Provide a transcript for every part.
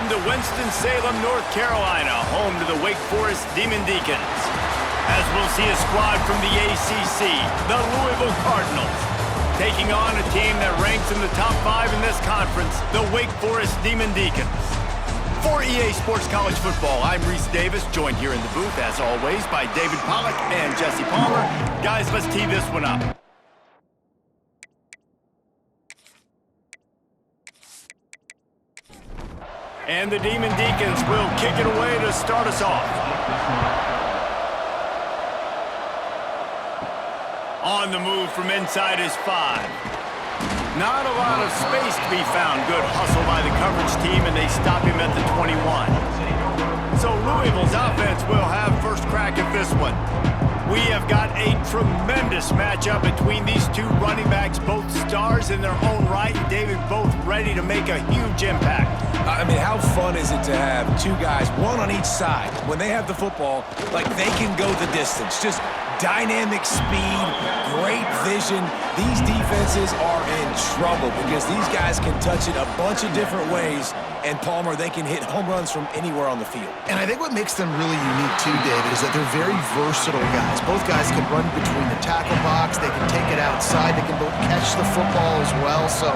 Welcome to Winston-Salem, North Carolina, home to the Wake Forest Demon Deacons. As we'll see a squad from the ACC, the Louisville Cardinals, taking on a team that ranks in the top 5 in this conference, the Wake Forest Demon Deacons. For EA Sports College Football, I'm Reese Davis, joined here in the booth, as always, by David Pollack and Jesse Palmer. Guys, let's tee this one up. And the Demon Deacons will kick it away to start us off. On the move from inside his 5. Not a lot of space to be found. Good hustle by the coverage team, and they stop him at the 21. So Louisville's offense will have first crack at this one. We have got a tremendous matchup between these two running backs, both stars in their own right, and David, both ready to make a huge impact. I mean, how fun is it to have two guys, one on each side, when they have the football, like they can go the distance. Just dynamic speed, great vision. These defenses are in trouble because these guys can touch it a bunch of different ways, and Palmer, they can hit home runs from anywhere on the field. And I think what makes them really unique too, David, is that they're very versatile guys. Both guys can run between the tackle box, they can take it outside, they can both catch the football as well. So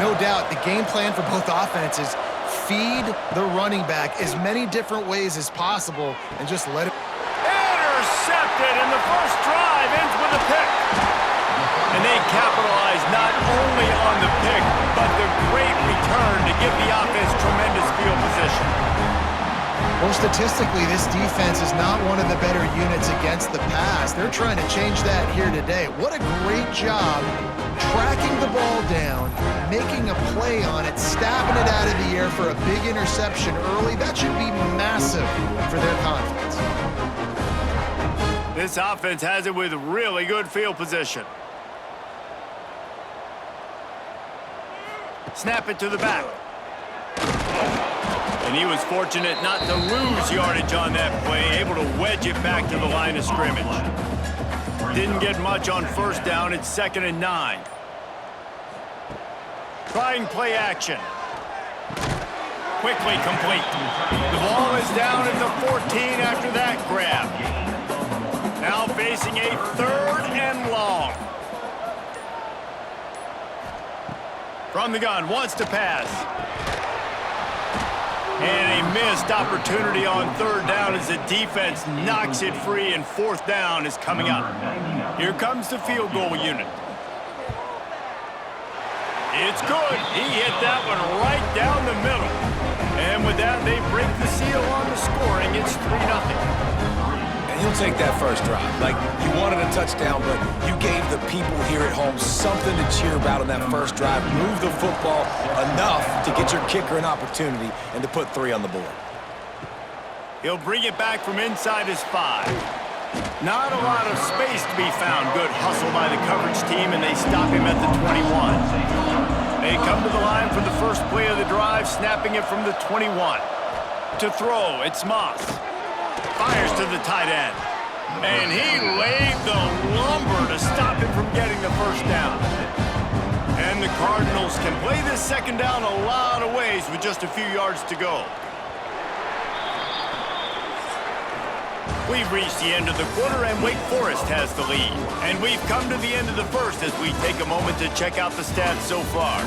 no doubt the game plan for both offenses, feed the running back as many different ways as possible and just let it. Intercepted, and the first drive ends with a pick. And they capitalize not only on the pick, but the great return to give the offense tremendous field position. Well, statistically, this defense is not one of the better units against the pass. They're trying to change that here today. What a great job tracking the ball down, making a play on it, stabbing it out of the air for a big interception early. That should be massive for their confidence. This offense has it with really good field position. Snap it to the back. And he was fortunate not to lose yardage on that play, able to wedge it back to the line of scrimmage. Didn't get much on first down. It's 2nd and 9. Trying play action. Quickly complete. The ball is down at the 14 after that grab. Now facing a 3rd and long. From the gun, wants to pass. And a missed opportunity on 3rd down as the defense knocks it free, and 4th down is coming up. Here comes the field goal unit. It's good. He hit that one right down the middle. And with that, they break the seal on the scoring. It's 3-0. And you'll take that first drive. Like, you wanted a touchdown, but you gave the people here at home something to cheer about on that first drive. Move the football enough to get your kicker an opportunity and to put 3 on the board. He'll bring it back from inside his 5. Not a lot of space to be found. Good hustle by the coverage team, and they stop him at the 21. They come to the line for the first play of the drive, snapping it from the 21. To throw, it's Moss. Fires to the tight end. And he laid the lumber to stop him from getting the first down. And the Cardinals can play this 2nd down a lot of ways with just a few yards to go. We've reached the end of the quarter, and Wake Forest has the lead. And we've come to the end of the first as we take a moment to check out the stats so far.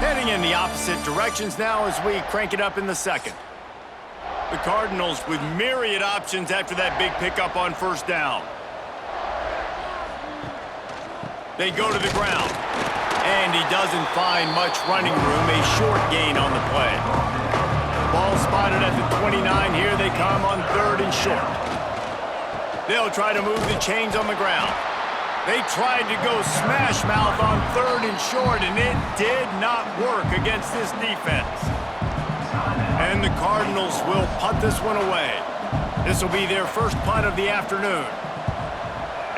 Heading in the opposite directions now as we crank it up in the 2nd. The Cardinals with myriad options after that big pickup on 1st down. They go to the ground. And he doesn't find much running room, a short gain on the play. Ball spotted at the 29. Here they come on 3rd and short. They'll try to move the chains on the ground. They tried to go smash mouth on 3rd and short, and it did not work against this defense. And the Cardinals will punt this one away. This will be their first punt of the afternoon.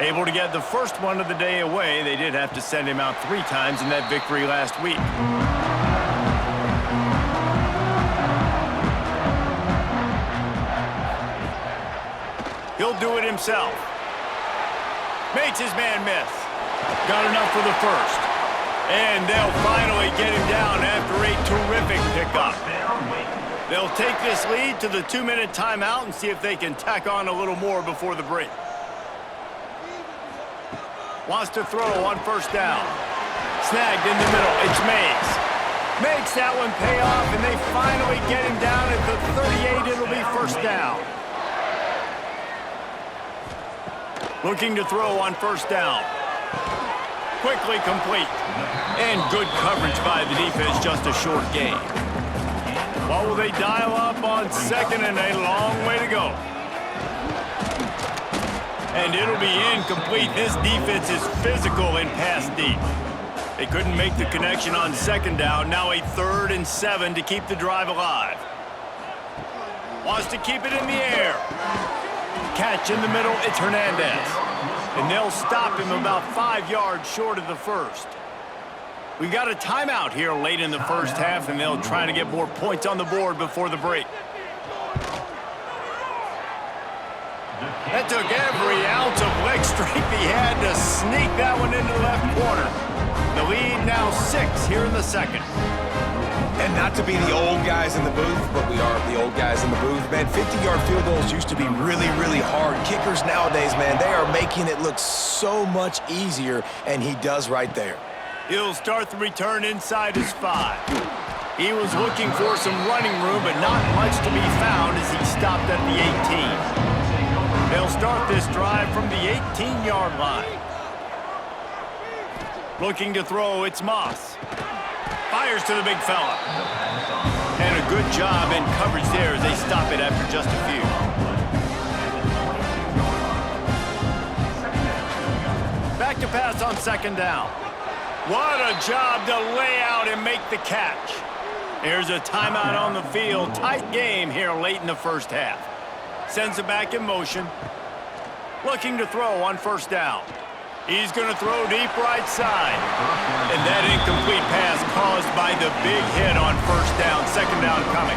Able to get the first one of the day away. They did have to send him out 3 times in that victory last week. He'll do it himself. Makes his man miss. Got enough for the first. And they'll finally get him down after a terrific pickup. They'll take this lead to the 2-minute timeout and see if they can tack on a little more before the break. Wants to throw on first down. Snagged in the middle. It's Mays. Makes that one pay off, and they finally get him down at the 38. It'll be first down. Looking to throw on first down. Quickly complete. And good coverage by the defense, just a short gain. What will they dial up on second, and a long way to go? And it'll be incomplete. This defense is physical and pass deep. They couldn't make the connection on second down. Now a 3rd and 7 to keep the drive alive. Wants to keep it in the air. Catch in the middle, it's Hernandez. And they'll stop him about 5 yards short of the first. We've got a timeout here late in the first half, and they'll try to get more points on the board before the break. That took every ounce of leg strength he had to sneak that one into the left corner. The lead now 6 here in the second. And not to be the old guys in the booth, but we are the old guys in the booth, man. 50-yard field goals used to be really, really hard. Kickers nowadays, man, they are making it look so much easier, and he does right there. He'll start the return inside his 5. He was looking for some running room, but not much to be found as he stopped at the 18. They'll start this drive from the 18-yard line. Looking to throw, it's Moss. Fires to the big fella. And a good job in coverage there as they stop it after just a few. Back to pass on second down. What a job to lay out and make the catch. Here's a timeout on the field. Tight game here late in the first half. Sends it back in motion. Looking to throw on first down. He's going to throw deep right side. And that incomplete pass caused by the big hit on first down. Second down coming.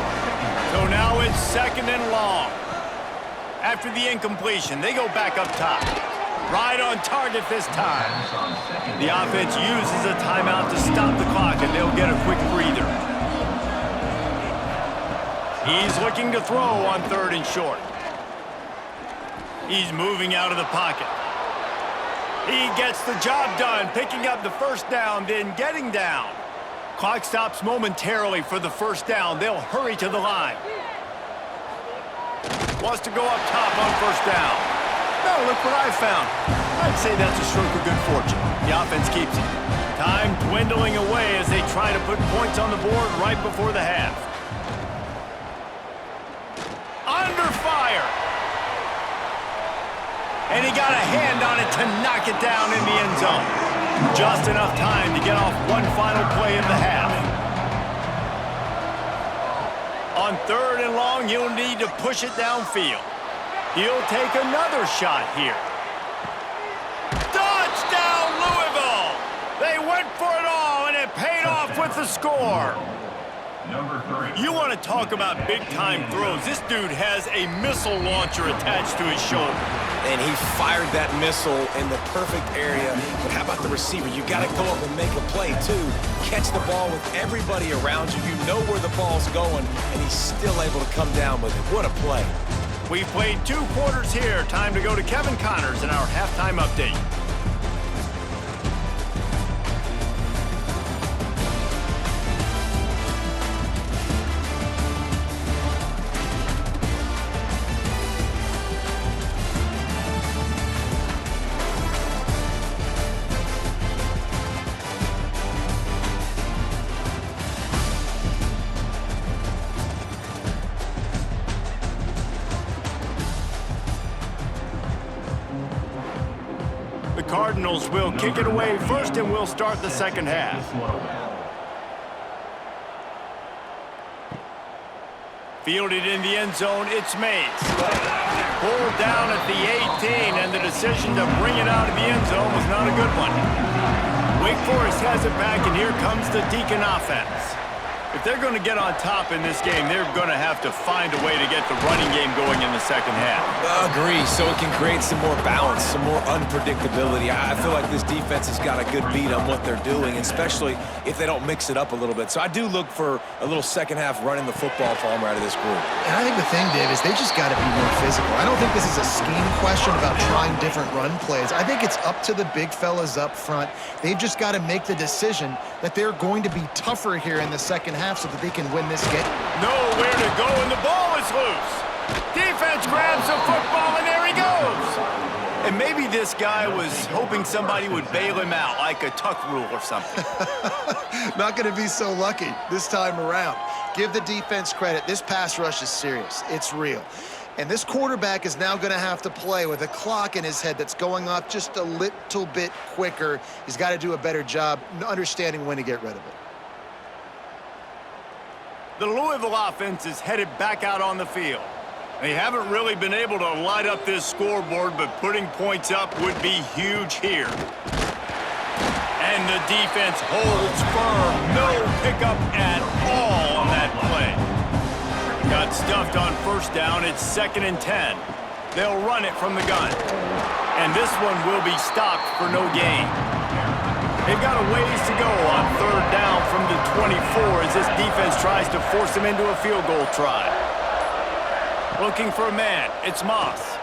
So now it's second and long. After the incompletion, they go back up top. Right on target this time. The offense uses a timeout to stop the clock, and they'll get a quick breather. He's looking to throw on 3rd and short. He's moving out of the pocket. He gets the job done, picking up the first down, then getting down. Clock stops momentarily for the first down. They'll hurry to the line. Wants to go up top on first down. No, look what I found. I'd say that's a stroke of good fortune. The offense keeps it. Time dwindling away as they try to put points on the board right before the half. Under fire. And he got a hand on it to knock it down in the end zone. Just enough time to get off one final play of the half. On 3rd and long, he'll need to push it downfield. He'll take another shot here. Touchdown, Louisville! They went for it all, and it paid off with the score. You want to talk about big-time throws. This dude has a missile launcher attached to his shoulder. And he fired that missile in the perfect area. But how about the receiver? You got to go up and make a play, too. Catch the ball with everybody around you. You know where the ball's going, and he's still able to come down with it. What a play. We've played 2 quarters here. Time to go to Kevin Connors in our halftime update. Cardinals will kick it away first, and we'll start the second half. Fielded in the end zone, it's Mays. Pulled down at the 18, and the decision to bring it out of the end zone was not a good one. Wake Forest has it back, and here comes the Deacon offense. If they're going to get on top in this game, they're going to have to find a way to get the running game going in the second half. Agree, so it can create some more balance, some more unpredictability. I feel like this defense has got a good beat on what they're doing, especially if they don't mix it up a little bit. So I do look for a little second half running the football Palmer out of this group. And I think the thing, Dave, is they just got to be more physical. I don't think this is a scheme question about trying different run plays. I think it's up to the big fellas up front. They've just got to make the decision that they're going to be tougher here in the second half so that they can win this game. Nowhere to go, and the ball is loose. Defense grabs the football, and there he goes. And maybe this guy was hoping somebody would bail him out, like a tuck rule or something. Not going to be so lucky this time around. Give the defense credit. This pass rush is serious. It's real. And this quarterback is now going to have to play with a clock in his head that's going off just a little bit quicker. He's got to do a better job understanding when to get rid of it. The Louisville offense is headed back out on the field. They haven't really been able to light up this scoreboard, but putting points up would be huge here. And the defense holds firm. No pickup at all on that play. Got stuffed on first down. It's 2nd and 10. They'll run it from the gun. And this one will be stopped for no gain. They've got a ways to go on 3rd down from the 24 as this defense tries to force them into a field goal try. Looking for a man. It's Moss.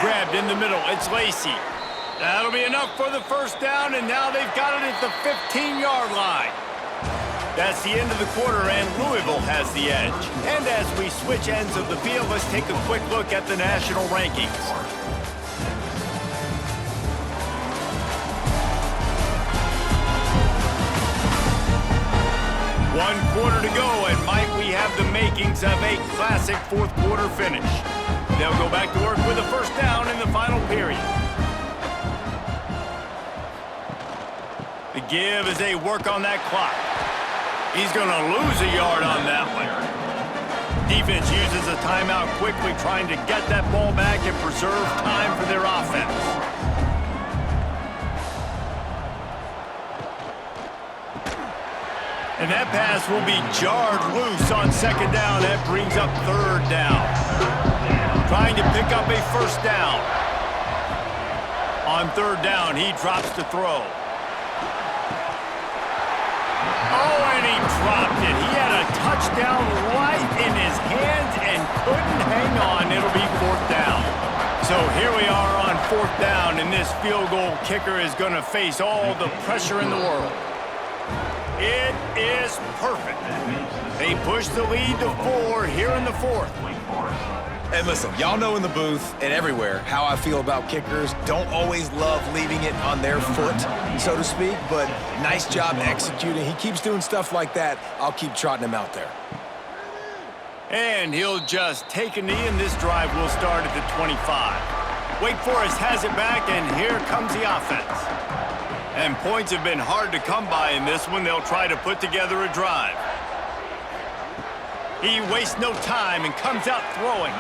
Grabbed in the middle. It's Lacey. That'll be enough for the first down, and now they've got it at the 15-yard line. That's the end of the quarter, and Louisville has the edge. And as we switch ends of the field, let's take a quick look at the national rankings. One quarter to go, and might we have the makings of a classic fourth quarter finish. They'll go back to work with a first down in the final period. The give as they work on that clock. He's going to lose a yard on that one. Defense uses a timeout quickly, trying to get that ball back and preserve time for their offense. And that pass will be jarred loose on 2nd down. That brings up 3rd down. Trying to pick up a first down. On 3rd down, he drops to throw. Oh, and he dropped it. He had a touchdown right in his hands and couldn't hang on. It'll be 4th down. So here we are on 4th down, and this field goal kicker is going to face all the pressure in the world. It is perfect. They push the lead to 4 here in the 4th. And listen, y'all know in the booth and everywhere how I feel about kickers. Don't always love leaving it on their foot, so to speak, but nice job executing. He keeps doing stuff like that. I'll keep trotting him out there. And he'll just take a knee, and this drive will start at the 25. Wake Forest has it back, and here comes the offense. And points have been hard to come by in this one. They'll try to put together a drive. He wastes no time and comes out throwing.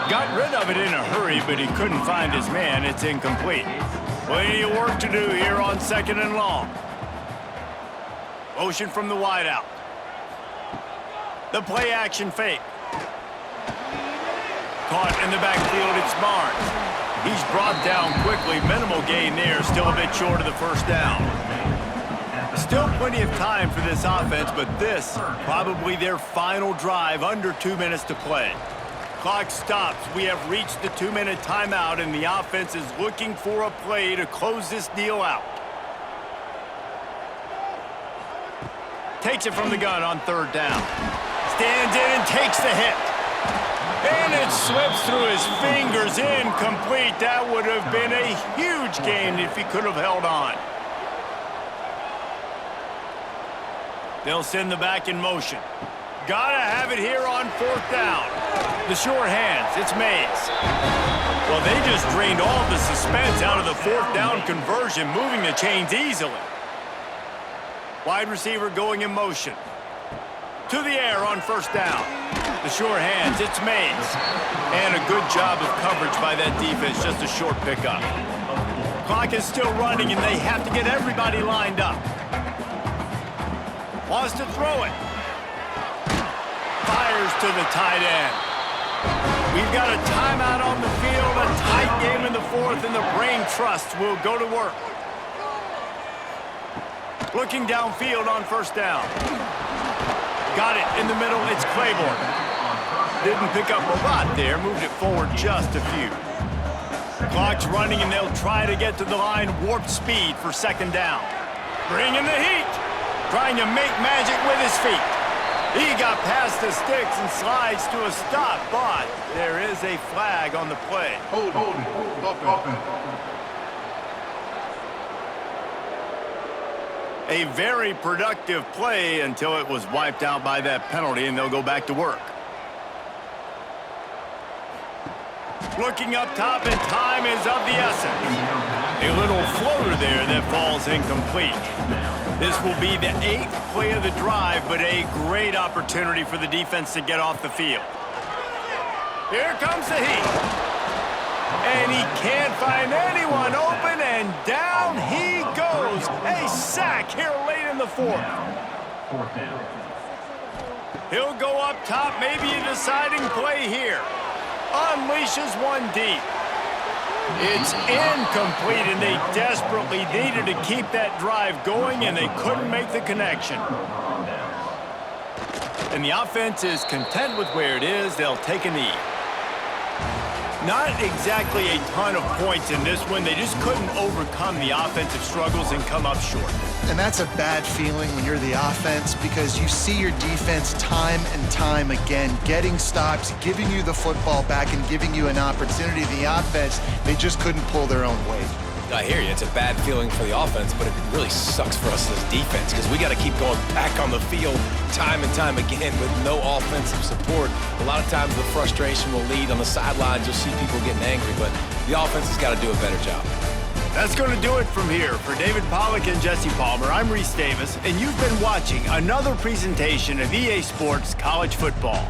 Got rid of it in a hurry, but he couldn't find his man. It's incomplete. Plenty of work to do here on 2nd and long. Motion from the wideout. The play action fake. Caught in the backfield, it's Barnes. He's brought down quickly. Minimal gain there. Still a bit short of the first down. Still plenty of time for this offense, but this probably their final drive. Under 2 minutes to play. Clock stops. We have reached the 2-minute timeout, and the offense is looking for a play to close this deal out. Takes it from the gun on 3rd down. Stands in and takes the hit. And it slips through his fingers, incomplete. That would have been a huge gain if he could have held on. They'll send the back in motion. Gotta have it here on 4th down. The short hands, it's Mays. Well, they just drained all the suspense out of the 4th down conversion, moving the chains easily. Wide receiver going in motion. To the air on 1st down. The short hands, it's Mays. And a good job of coverage by that defense, just a short pickup. Clock is still running, and they have to get everybody lined up. Wants to throw it. Fires to the tight end. We've got a timeout on the field, a tight game in the fourth, and the Brain Trust will go to work. Looking downfield on first down. Got it in the middle. It's Claiborne. Didn't pick up a lot there. Moved it forward just a few. Clock's running, and they'll try to get to the line. Warp speed for second down. Bringing the heat. Trying to make magic with his feet. He got past the sticks and slides to a stop, but there is a flag on the play. Hold it. A very productive play until it was wiped out by that penalty, and they'll go back to work. Looking up top, and time is of the essence. A little floater there that falls incomplete. This will be the 8th play of the drive, but a great opportunity for the defense to get off the field. Here comes the heat. And he can't find anyone open, and down he goes. A sack here late in the fourth. He'll go up top, maybe a deciding play here. Unleashes one deep. It's incomplete, and they desperately needed to keep that drive going, and they couldn't make the connection. And the offense is content with where it is. They'll take a knee. Not exactly a ton of points in this one. They just couldn't overcome the offensive struggles and come up short. And that's a bad feeling when you're the offense, because you see your defense time and time again getting stops, giving you the football back, and giving you an opportunity. The offense, they just couldn't pull their own weight. I hear you. It's a bad feeling for the offense, but it really sucks for us as defense because we got to keep going back on the field time and time again with no offensive support. A lot of times the frustration will lead on the sidelines. You'll see people getting angry, but the offense has got to do a better job. That's going to do it from here. For David Pollack and Jesse Palmer, I'm Reese Davis, and you've been watching another presentation of EA Sports College Football.